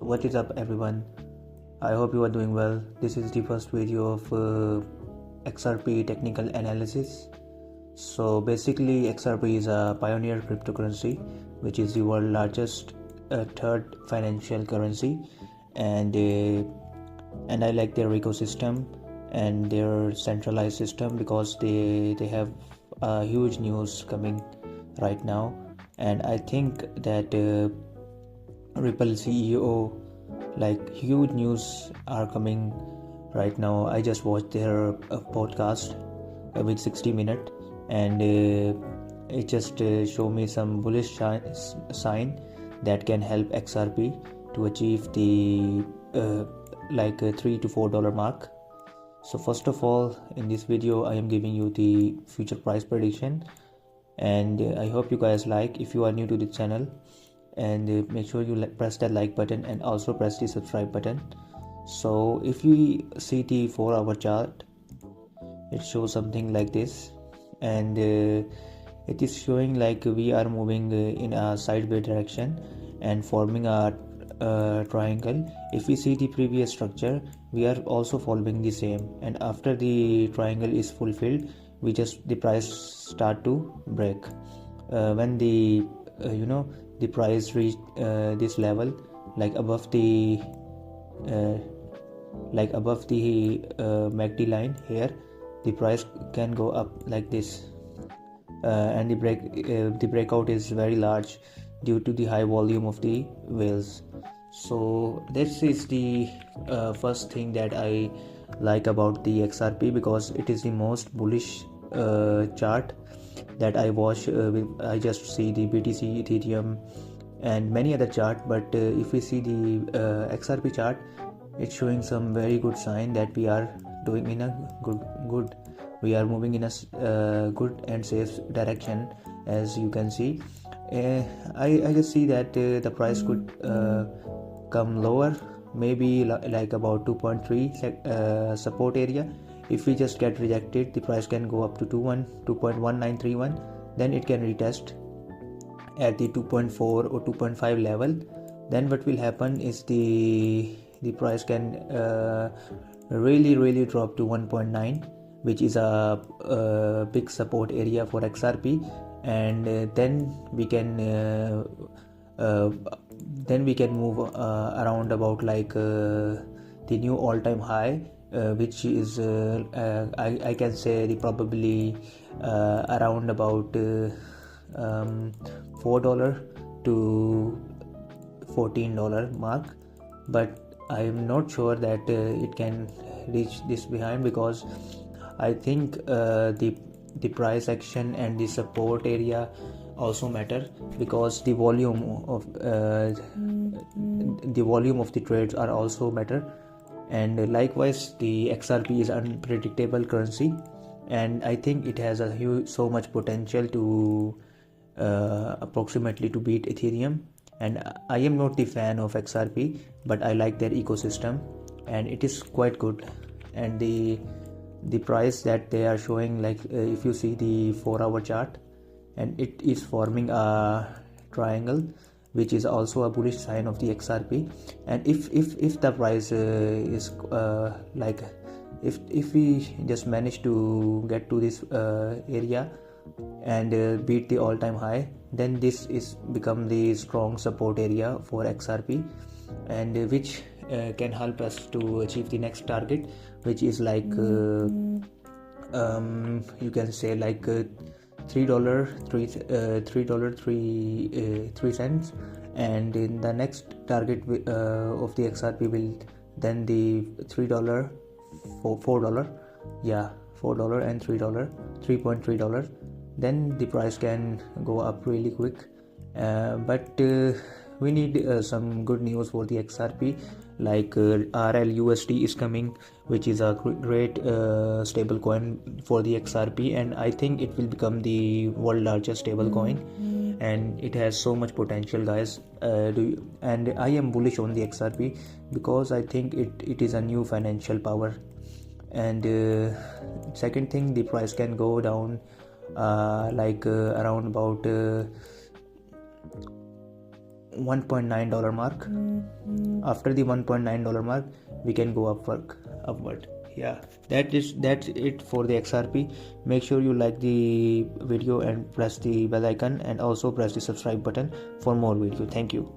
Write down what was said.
What is up, everyone? I hope you are doing well. This is the first video of XRP technical analysis. So basically, XRP is a pioneer cryptocurrency, which is the world's largest third financial currency, and I like their ecosystem and their centralized system because they have huge news coming right now, and I think that Ripple CEO, like, huge news are coming right now. I just watched their podcast with 60 minutes, and it just show me some bullish sign that can help XRP to achieve the $3 to $4 mark. So first of all, in this video I am giving you the future price prediction, and I hope you guys like. If you are new to the channel, and make sure you press that like button and also press the subscribe button. So if you see the 4-hour chart, it shows something like this, and it is showing like we are moving in a sideways direction and forming a triangle. If we see the previous structure, we are also following the same, and after the triangle is fulfilled, the price start to break. When the the price reach this level, like above the MACD line here, the price can go up like this, and the breakout is very large due to the high volume of the whales. So this is the first thing that I like about the XRP, because it is the most bullish chart that I watch. I just see the BTC, Ethereum, and many other chart, but if we see the XRP chart, it's showing some very good sign that we are doing in a good we are moving in a good and safe direction. As you can see, I just see that the price could come lower, maybe like about 2.3 support area. If we just get rejected, the price can go up to 2.1931, then it can retest at the 2.4 or 2.5 level. Then what will happen is the price can really drop to 1.9, which is a big support area for XRP, and then we can move around about like the new all-time high, which is I can say probably around about $4 to $14 mark. But I am not sure that it can reach this behind, because I think the price action and the support area also matter, because the volume of the trades are also matter. And likewise, the XRP is unpredictable currency, and I think it has so much potential to approximately to beat Ethereum. And I am not the fan of XRP, but I like their ecosystem, and it is quite good. And the price that they are showing, like if you see the 4-hour chart, and it is forming a triangle, which is also a bullish sign of the XRP. And if the price is like if we just manage to get to this area and beat the all-time high, then this is become the strong support area for XRP, and which can help us to achieve the next target, which is like you can say like $3.03, and in the next target of the XRP will then the $3 $4, yeah, $4 and $3.3. Then the price can go up really quick, but we need some good news for the XRP, like RLUSD is coming, which is a great stable coin for the XRP, and I think it will become the world largest stable coin, and it has so much potential, guys. And I am bullish on the XRP because I think it is a new financial power. And second thing, the price can go down around about $1.9 mark. After the $1.9 mark, we can go upward. Yeah, that's it for the XRP. Make sure you like the video and press the bell icon, and also press the subscribe button for more video. Thank you.